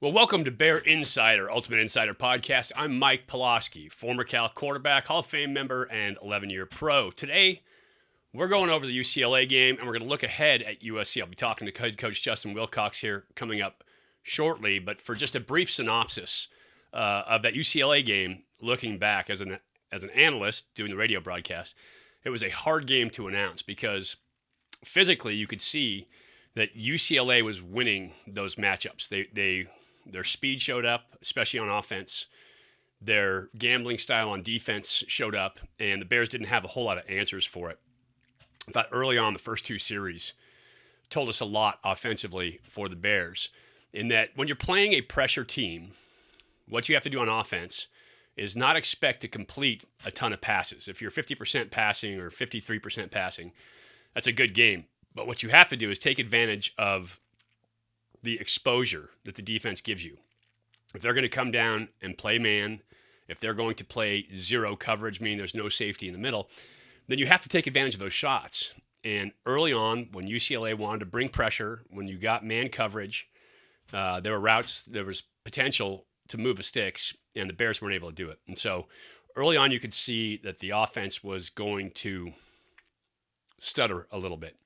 Well, welcome to Bear Insider, Ultimate Insider Podcast. I'm Mike Pulaski, former Cal quarterback, Hall of Fame member, and 11-year pro. Today, we're going over the UCLA game, and we're going to look ahead at USC. I'll be talking to head coach Justin Wilcox here coming up shortly, but for just a brief synopsis of that UCLA game, looking back as an analyst doing the radio broadcast, it was a hard game to announce because physically you could see that UCLA was winning those matchups. Their speed showed up, especially on offense. Their gambling style on defense showed up, and the Bears didn't have a whole lot of answers for it. I thought early on, the first two series told us a lot offensively for the Bears, in that when you're playing a pressure team, what you have to do on offense is not expect to complete a ton of passes. If you're 50% passing or 53% passing, that's a good game. But what you have to do is take advantage of the exposure that the defense gives you. If they're going to come down and play man, if they're going to play zero coverage, meaning there's no safety in the middle, then you have to take advantage of those shots. And early on, when UCLA wanted to bring pressure, when you got man coverage, there were routes, there was potential to move the sticks, and the Bears weren't able to do it. And so early on, you could see that the offense was going to stutter a little bit.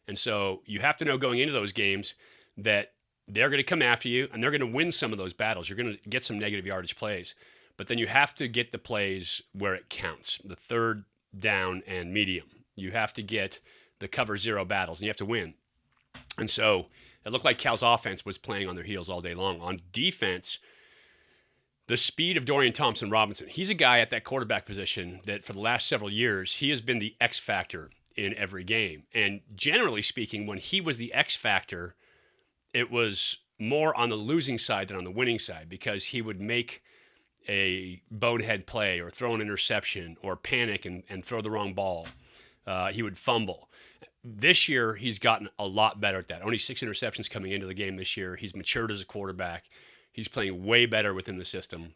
And so you have to know going into those games that they're going to come after you and they're going to win some of those battles. You're going to get some negative yardage plays, but then you have to get the plays where it counts, the third down and medium. You have to get the cover zero battles and you have to win. And so it looked like Cal's offense was playing on their heels all day long. On defense, the speed of Dorian Thompson-Robinson, he's a guy at that quarterback position that for the last several years, he has been the X factor in every game. And generally speaking, when he was the X factor, it was more on the losing side than on the winning side because he would make a bonehead play or throw an interception or panic and throw the wrong ball. He would fumble. This year, he's gotten a lot better at that. Only 6 interceptions coming into the game this year. He's matured as a quarterback. He's playing way better within the system,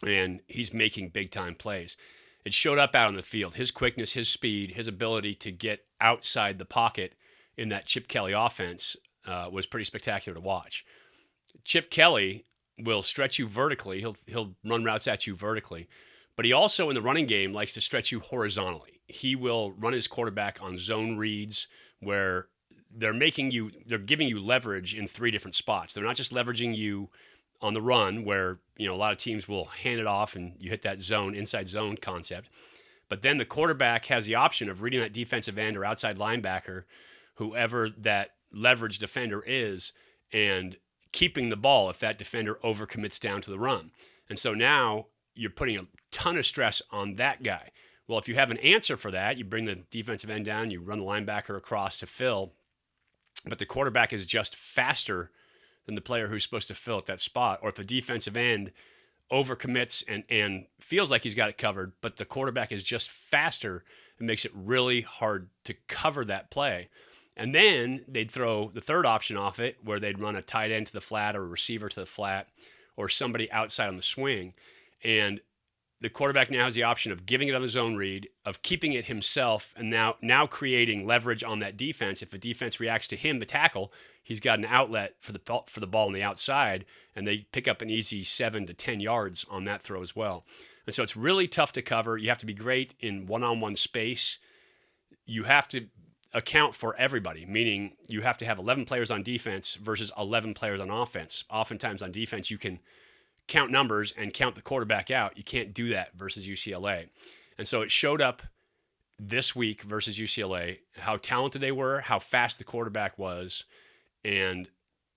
and he's making big-time plays. It showed up out on the field. His quickness, his speed, his ability to get outside the pocket in that Chip Kelly offense was pretty spectacular to watch. Chip Kelly will stretch you vertically. He'll run routes at you vertically. But he also, in the running game, likes to stretch you horizontally. He will run his quarterback on zone reads where they're giving you leverage in 3 different spots. They're not just leveraging you on the run where, a lot of teams will hand it off and you hit that zone, inside zone concept. But then the quarterback has the option of reading that defensive end or outside linebacker, whoever that leverage defender is, and keeping the ball if that defender overcommits down to the run. And so now you're putting a ton of stress on that guy. Well, if you have an answer for that, you bring the defensive end down, you run the linebacker across to fill, but the quarterback is just faster than the player who's supposed to fill at that spot. Or if the defensive end overcommits and feels like he's got it covered, but the quarterback is just faster, it makes it really hard to cover that play. And then they'd throw the third option off it where they'd run a tight end to the flat or a receiver to the flat or somebody outside on the swing. And the quarterback now has the option of giving it on the zone read, of keeping it himself, and now creating leverage on that defense. If the defense reacts to him, the tackle, he's got an outlet for the ball on the outside, and they pick up an easy 7 to 10 yards on that throw as well. And so it's really tough to cover. You have to be great in one-on-one space. You have to account for everybody, meaning you have to have 11 players on defense versus 11 players on offense. Oftentimes on defense, you can count numbers and count the quarterback out. You can't do that versus UCLA. And so it showed up this week versus UCLA, how talented they were, how fast the quarterback was, and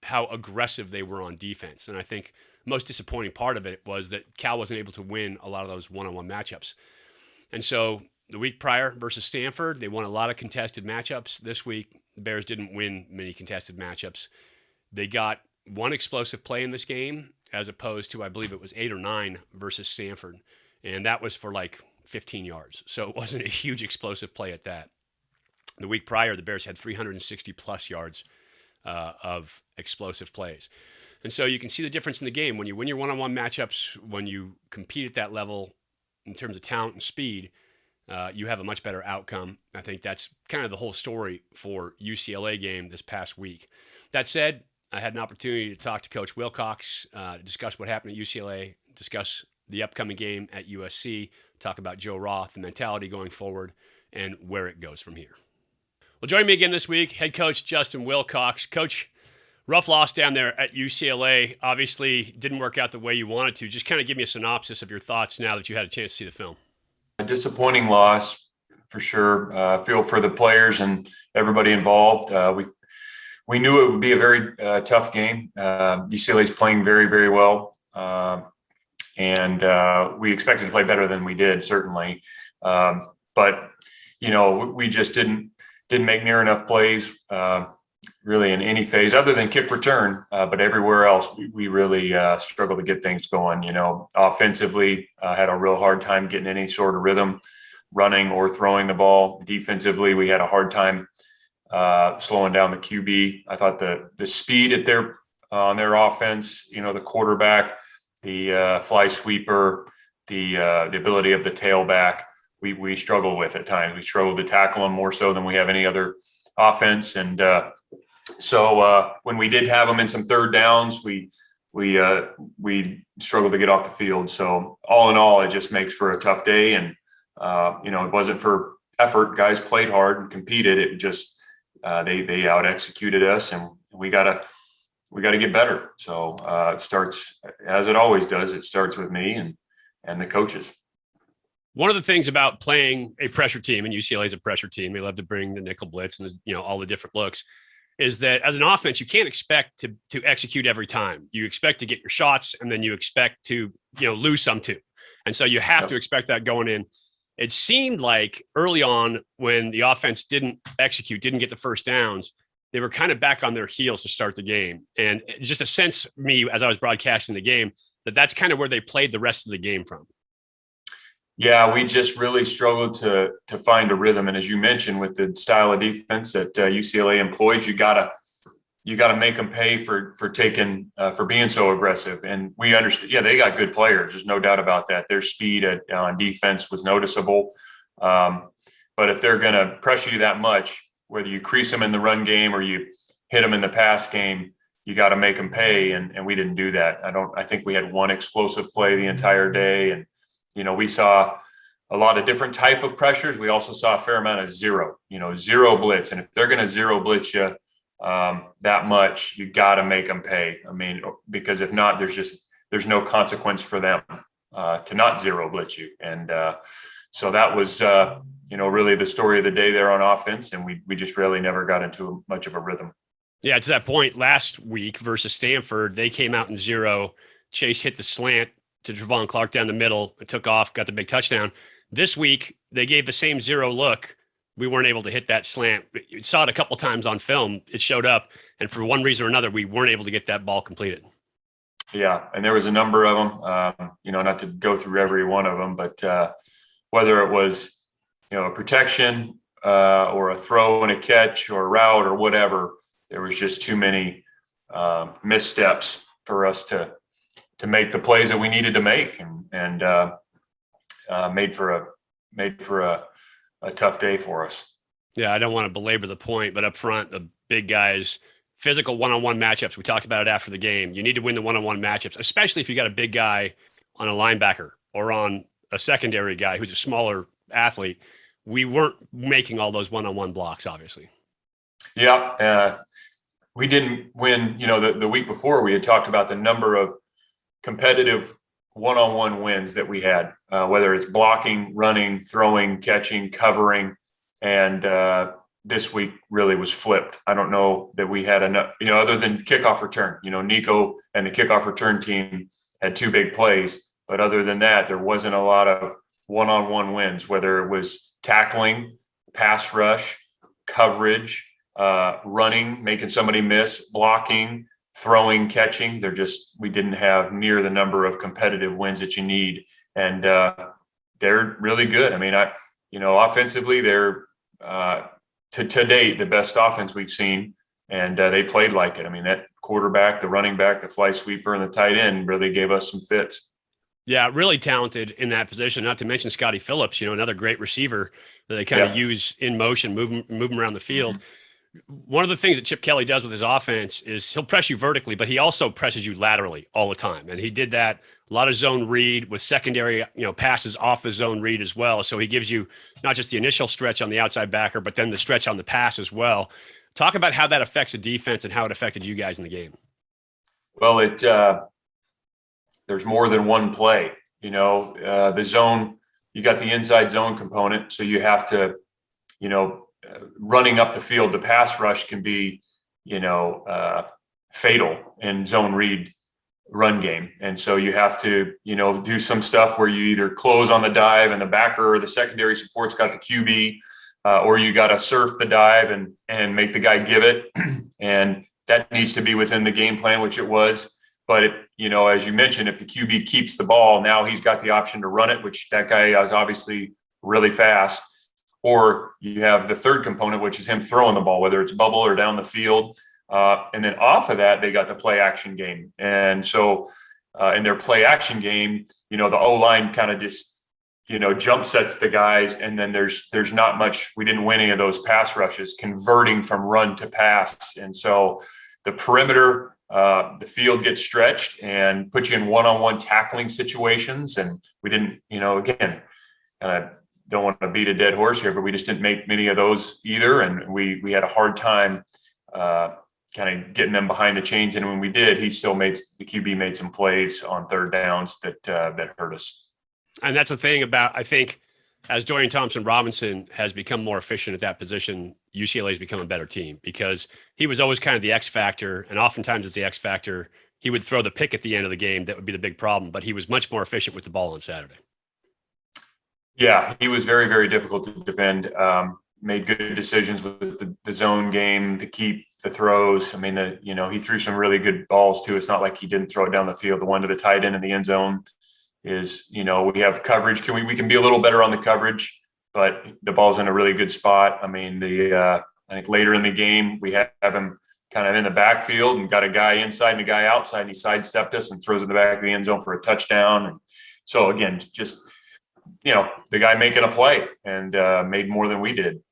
how aggressive they were on defense. And I think the most disappointing part of it was that Cal wasn't able to win a lot of those one-on-one matchups. And so the week prior versus Stanford, they won a lot of contested matchups. This week, the Bears didn't win many contested matchups. They got one explosive play in this game as opposed to, I believe it was 8 or 9 versus Stanford. And that was for like 15 yards. So it wasn't a huge explosive play at that. The week prior, the Bears had 360 plus yards of explosive plays. And so you can see the difference in the game. When you win your one-on-one matchups, when you compete at that level in terms of talent and speed, you have a much better outcome. I think that's kind of the whole story for UCLA game this past week. That said, I had an opportunity to talk to Coach Wilcox, to discuss what happened at UCLA, discuss the upcoming game at USC, talk about Joe Roth, the mentality going forward, and where it goes from here. Well, joining me again this week, head coach Justin Wilcox. Coach, rough loss down there at UCLA. Obviously, didn't work out the way you wanted to. Just kind of give me a synopsis of your thoughts now that you had a chance to see the film. A disappointing loss, for sure. Feel for the players and everybody involved. We knew it would be a very tough game. UCLA is playing very, very well, and we expected to play better than we did, certainly. But we just didn't make near enough plays, really in any phase other than kick return. But everywhere else, we really struggled to get things going. Offensively, had a real hard time getting any sort of rhythm, running or throwing the ball. Defensively, we had a hard time slowing down the QB. I thought the speed at on their offense, the quarterback, the fly sweeper, the ability of the tailback, we struggled with at times. We struggled to tackle them more so than we have any other offense. And so when we did have them in some third downs, we struggled to get off the field. So all in all, it just makes for a tough day. And it wasn't for effort. Guys played hard and competed. It just they out executed us, and we gotta get better. So it starts, as it always does. It starts with me and the coaches. One of the things about playing a pressure team, and UCLA is a pressure team, they love to bring the nickel blitz and all the different looks, is that as an offense, you can't expect to execute every time. You expect to get your shots, and then you expect to lose some too. And so you have to expect that going in. It seemed like early on when the offense didn't execute, didn't get the first downs, they were kind of back on their heels to start the game. And just a sense me as I was broadcasting the game that's kind of where they played the rest of the game from. Yeah, we just really struggled to find a rhythm. And as you mentioned, with the style of defense that UCLA employs, you gotta make them pay for being so aggressive. And we understand, they got good players. There's no doubt about that. Their speed on defense was noticeable. But if they're going to pressure you that much, whether you crease them in the run game or you hit them in the pass game, you got to make them pay. And we didn't do that. I think we had one explosive play the entire day. And, we saw a lot of different type of pressures. We also saw a fair amount of zero blitz. And if they're going to zero blitz you that much, you got to make them pay. I mean, because if not, there's no consequence for them to not zero blitz you. And so that was, really the story of the day there on offense. And we just really never got into much of a rhythm. Yeah, to that point, last week versus Stanford, they came out in zero. Chase hit the slant to Javon Clark down the middle. It took off, got the big touchdown. This week, they gave the same zero look. We weren't able to hit that slant. You saw it a couple times on film. It showed up, and for one reason or another, we weren't able to get that ball completed. Yeah, and there was a number of them. Not to go through every one of them, but whether it was, a protection or a throw and a catch or a route or whatever, there was just too many missteps for us to make the plays that we needed to make, and made for a tough day for us. Yeah, I don't want to belabor the point, but up front, the big guys, physical one-on-one matchups. We talked about it after the game. You need to win the one-on-one matchups, especially if you got a big guy on a linebacker or on a secondary guy who's a smaller athlete. We weren't making all those one-on-one blocks, obviously. Yeah, we didn't win. The week before, we had talked about the number of competitive one-on-one wins that we had, whether it's blocking, running, throwing, catching, covering, and this week really was flipped. I don't know that we had enough, other than kickoff return. Nico and the kickoff return team had two big plays, but other than that, there wasn't a lot of one-on-one wins, whether it was tackling, pass rush, coverage, running, making somebody miss, blocking, throwing, catching. We didn't have near the number of competitive wins that you need. And they're really good. I mean, offensively, they're to date the best offense we've seen, and they played like it. I mean, that quarterback, the running back, the fly sweeper, and the tight end really gave us some fits. Yeah, really talented in that position. Not to mention Scotty Phillips, another great receiver that they kind of use in motion, move him around the field. One of the things that Chip Kelly does with his offense is he'll press you vertically, but he also presses you laterally all the time. And he did that a lot of zone read with secondary, passes off the zone read as well. So he gives you not just the initial stretch on the outside backer, but then the stretch on the pass as well. Talk about how that affects the defense and how it affected you guys in the game. Well, there's more than one play. The zone, you got the inside zone component, so you have to, running up the field, the pass rush can be, fatal in zone read run game. And so you have to, do some stuff where you either close on the dive and the backer or the secondary support's got the QB, or you got to surf the dive and make the guy give it. And that needs to be within the game plan, which it was. But, as you mentioned, if the QB keeps the ball, now he's got the option to run it, which that guy is obviously really fast. Or you have the third component, which is him throwing the ball, whether it's bubble or down the field. And then off of that, they got the play action game. And so in their play action game, the O-line kind of just, jump sets the guys. And then there's not much, we didn't win any of those pass rushes, converting from run to pass. And so the perimeter, the field gets stretched and put you in one-on-one tackling situations. And we didn't, again, don't want to beat a dead horse here, but we just didn't make many of those either. And we had a hard time kind of getting them behind the chains. And when we did, the QB made some plays on third downs that hurt us. And that's the thing about, I think, as Dorian Thompson-Robinson has become more efficient at that position, UCLA has become a better team because he was always kind of the X factor. And oftentimes as the X factor, he would throw the pick at the end of the game. That would be the big problem, but he was much more efficient with the ball on Saturday. Yeah, he was very, very difficult to defend. Made good decisions with the zone game, to keep the throws. I mean, he threw some really good balls too. It's not like he didn't throw it down the field. The one to the tight end in the end zone is, we have coverage. We can be a little better on the coverage, but the ball's in a really good spot. I mean, I think later in the game, we have him kind of in the backfield and got a guy inside and a guy outside, and he sidestepped us and throws in the back of the end zone for a touchdown. And so again, just, the guy making a play and made more than we did.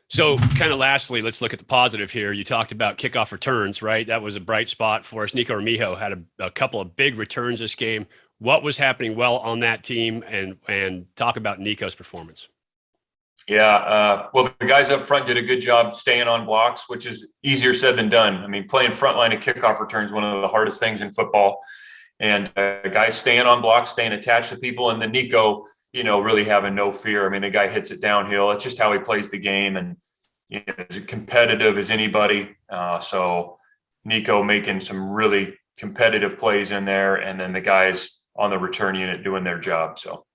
So kind of lastly, let's look at the positive here. You talked about kickoff returns, right? That was a bright spot for us. Nico Armijo had a couple of big returns this game. What was happening well on that team, and talk about Nico's performance? Yeah, well, the guys up front did a good job staying on blocks, which is easier said than done. I mean, playing front line at kickoff return is one of the hardest things in football. And guys staying on blocks, staying attached to people. And then Nico, really having no fear. I mean, the guy hits it downhill. It's just how he plays the game, and as competitive as anybody. So Nico making some really competitive plays in there, and then the guys on the return unit doing their job. So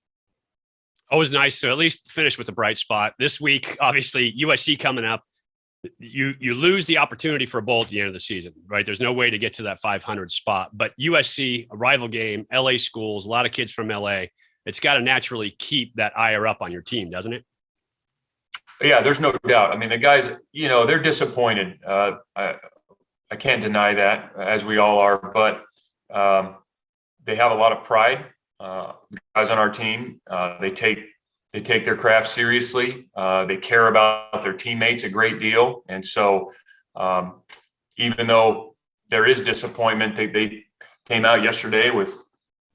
always nice to at least finish with a bright spot. This week, obviously, USC coming up. You lose the opportunity for a bowl at the end of the season, right? There's no way to get to that 500 spot. But USC, a rival game, LA schools, a lot of kids from LA. It's got to naturally keep that ire up on your team, doesn't it? Yeah, there's no doubt. I mean, the guys, they're disappointed. I can't deny that, as we all are. But they have a lot of pride. Guys on our team, they take their craft seriously. They care about their teammates a great deal. And so even though there is disappointment, they came out yesterday with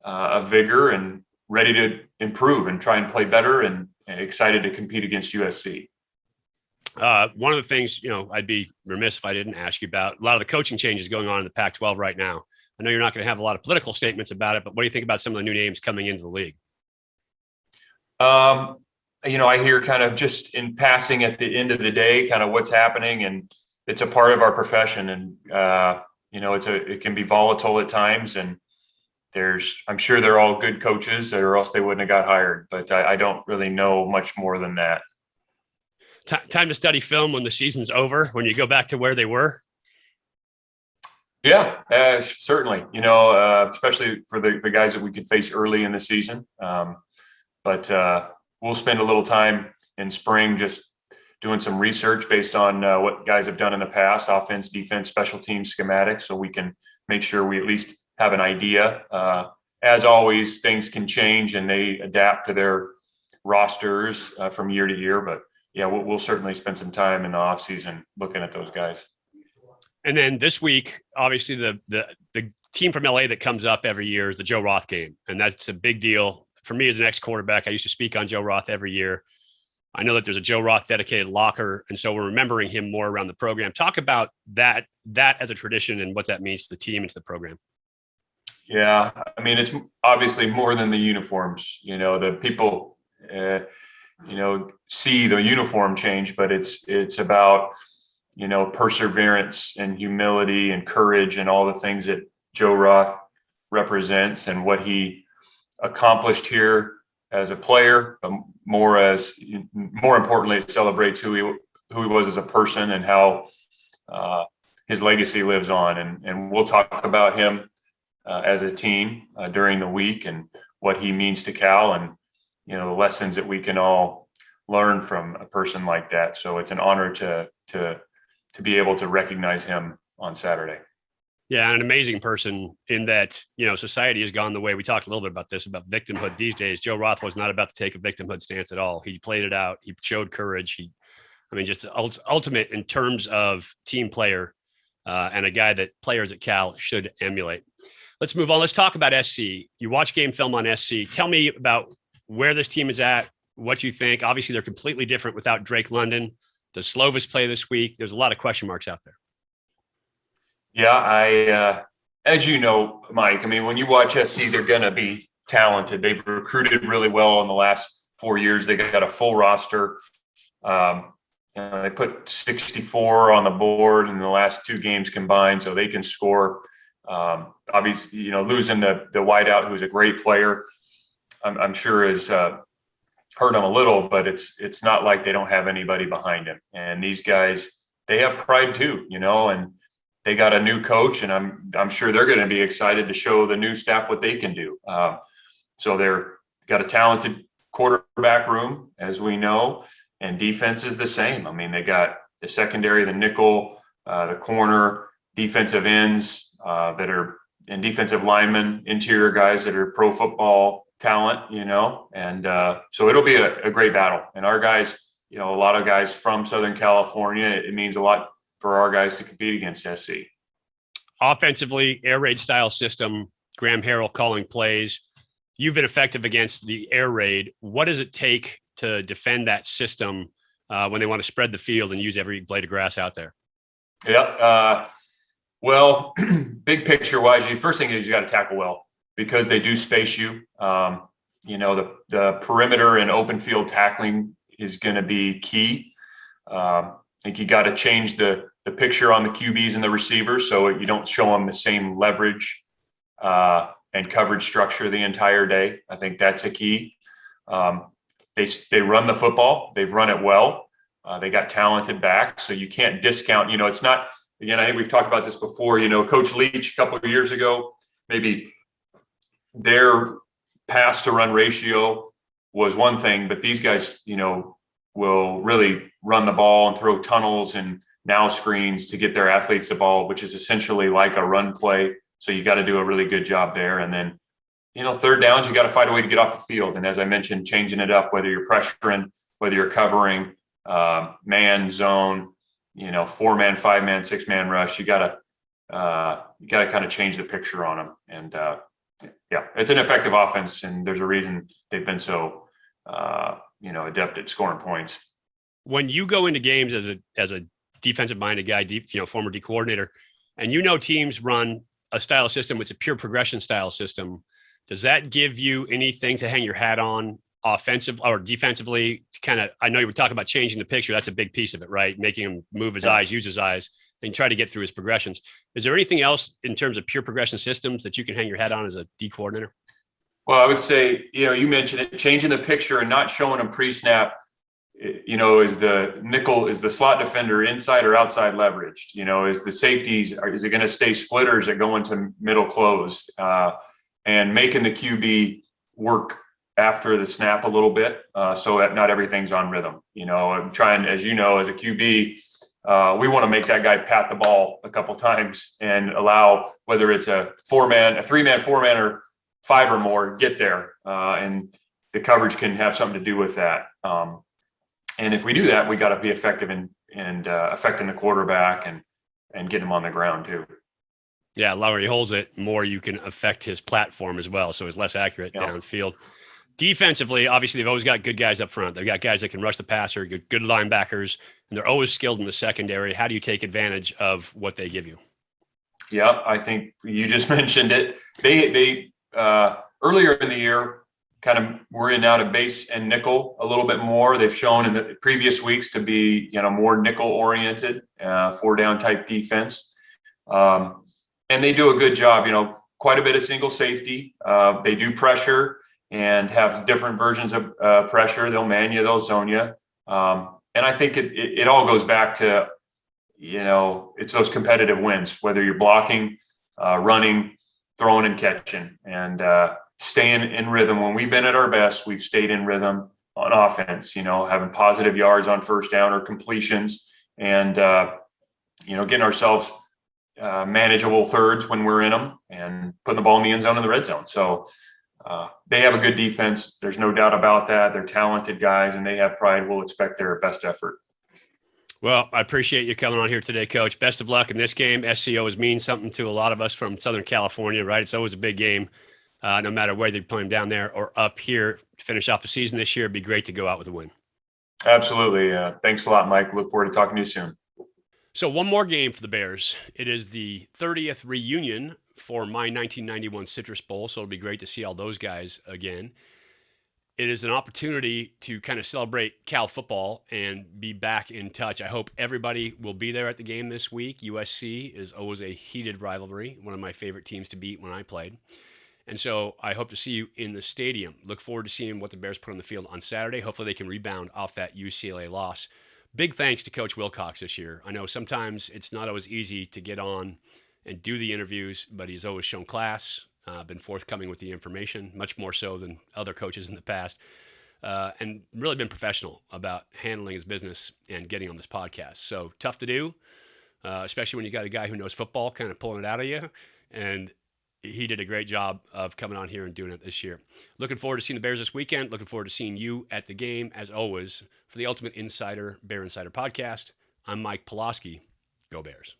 a vigor and ready to improve and try and play better, and excited to compete against USC. One of the things, I'd be remiss if I didn't ask you about a lot of the coaching changes going on in the Pac-12 right now. I know you're not going to have a lot of political statements about it, but what do you think about some of the new names coming into the league? I hear kind of just in passing at the end of the day, kind of what's happening, and it's a part of our profession. And, it can be volatile at times, and I'm sure they're all good coaches, or else they wouldn't have got hired, but I don't really know much more than that. Time to study film when the season's over, when you go back to where they were. Yeah, certainly, especially for the guys that we could face early in the season. But we'll spend a little time in spring just doing some research based on what guys have done in the past, offense, defense, special teams, schematics, so we can make sure we at least have an idea. As always, things can change and they adapt to their rosters from year to year. But yeah, we'll certainly spend some time in the off season looking at those guys. And then this week, obviously, the team from LA that comes up every year is the Joe Roth game, and that's a big deal for me as an ex-quarterback. I used to speak on Joe Roth every year. I know that there's a Joe Roth dedicated locker, and so we're remembering him more around the program. Talk about that as a tradition and what that means to the team and to the program. Yeah, I mean, it's obviously more than the uniforms. The people, see the uniform change, but it's about perseverance and humility and courage and all the things that Joe Roth represents and what he accomplished here as a player, but more importantly, it celebrates who he was as a person and how his legacy lives on. And we'll talk about him as a team during the week and what he means to Cal and the lessons that we can all learn from a person like that. So it's an honor to be able to recognize him on Saturday. Yeah, an amazing person in that, society has gone the way we talked a little bit about this, about victimhood these days. Joe Roth was not about to take a victimhood stance at all. He played it out. He showed courage. Just ultimate in terms of team player and a guy that players at Cal should emulate. Let's move on. Let's talk about SC. You watch game film on SC. Tell me about where this team is at, what you think. Obviously, they're completely different without Drake London. Does Slovis play this week? There's a lot of question marks out there. Yeah, as you know, Mike, when you watch SC, they're going to be talented. They've recruited really well in the last 4 years. They got a full roster. They put 64 on the board in the last 2 games combined, so they can score. Obviously, losing the wideout, who's a great player, I'm sure has hurt them a little, but it's not like they don't have anybody behind him. And these guys, they have pride too, and they got a new coach, and I'm sure they're going to be excited to show the new staff what they can do. So they're got a talented quarterback room, as we know, and defense is the same. They got the secondary, the nickel, the corner, defensive ends that are, and defensive linemen, interior guys that are pro football talent, and so it'll be a great battle. And our guys, a lot of guys from Southern California, it means a lot for our guys to compete against SC. Offensively, air raid style system, Graham Harrell calling plays. You've been effective against the air raid. What does it take to defend that system when they want to spread the field and use every blade of grass out there? Yeah. Well, big picture wise, the first thing is you got to tackle well, because they do space you. The perimeter and open field tackling is going to be key. I think you got to change the picture on the QBs and the receivers so you don't show them the same leverage and coverage structure the entire day. I think that's a key. They run the football. They've run it well. They got talented backs, so you can't discount. It's not. Again, I think we've talked about this before. Coach Leach a couple of years ago, maybe their pass to run ratio was one thing, but these guys, will really run the ball and throw tunnels and now screens to get their athletes the ball, which is essentially like a run play. So you got to do a really good job there. And then, third downs, you got to find a way to get off the field. And as I mentioned, changing it up, whether you're pressuring, whether you're covering, man, zone, 4-man, 5-man, 6-man rush, you got to kind of change the picture on them. And yeah, it's an effective offense, and there's a reason they've been so adept at scoring points. When you go into games as a defensive minded guy, former D coordinator, and teams run a style system, it's a pure progression style system. Does that give you anything to hang your hat on offensive or defensively? I know you were talking about changing the picture. That's a big piece of it, right? Making him move his eyes, use his eyes, and try to get through his progressions. Is there anything else in terms of pure progression systems that you can hang your hat on as a D coordinator? Well, I would say, you mentioned it, changing the picture and not showing them pre-snap, is the nickel, is the slot defender inside or outside leveraged? Is the safeties, is it going to stay split or is it going to middle closed? And making the QB work after the snap a little bit so that not everything's on rhythm. I'm trying, as as a QB, we want to make that guy pat the ball a couple times and allow, whether it's a 4-man, a 3-man, 4-man, or 5 or more, get there. And the coverage can have something to do with that. And if we do that, we got to be effective in affecting the quarterback and getting him on the ground too. Yeah, the lower he holds it, more you can affect his platform as well, so he's less accurate downfield. Defensively, obviously, they've always got good guys up front. They've got guys that can rush the passer, good linebackers, and they're always skilled in the secondary. How do you take advantage of what they give you? Yeah, I think you just mentioned it. They earlier in the year kind of were in out of base and nickel a little bit more. They've shown in the previous weeks to be more nickel oriented, 4-down type defense, and they do a good job. Quite a bit of single safety. They do pressure and have different versions of pressure. They'll man you, they'll zone you, and I think it all goes back to it's those competitive wins, whether you're blocking, running, throwing, and catching, and staying in rhythm. When we've been at our best, we've stayed in rhythm on offense, having positive yards on first down or completions, and getting ourselves manageable thirds when we're in them and putting the ball in the end zone in the red zone. So they have a good defense. There's no doubt about that. They're talented guys and they have pride. We'll expect their best effort. Well, I appreciate you coming on here today, Coach. Best of luck in this game. SCO means something to a lot of us from Southern California, right? It's always a big game, no matter whether you play them down there or up here to finish off the season this year. It'd be great to go out with a win. Absolutely. Thanks a lot, Mike. Look forward to talking to you soon. So one more game for the Bears. It is the 30th reunion for my 1991 Citrus Bowl, so it'll be great to see all those guys again. It is an opportunity to kind of celebrate Cal football and be back in touch. I hope everybody will be there at the game this week. USC is always a heated rivalry, one of my favorite teams to beat when I played. And so I hope to see you in the stadium. Look forward to seeing what the Bears put on the field on Saturday. Hopefully they can rebound off that UCLA loss. Big thanks to Coach Wilcox this year. I know sometimes it's not always easy to get on and do the interviews, but he's always shown class. Been forthcoming with the information, much more so than other coaches in the past, and really been professional about handling his business and getting on this podcast. So tough to do, especially when you got a guy who knows football kind of pulling it out of you, and he did a great job of coming on here and doing it this year. Looking forward to seeing the Bears this weekend. Looking forward to seeing you at the game, as always. For the Ultimate Insider, Bear Insider Podcast, I'm Mike Pulaski. Go Bears.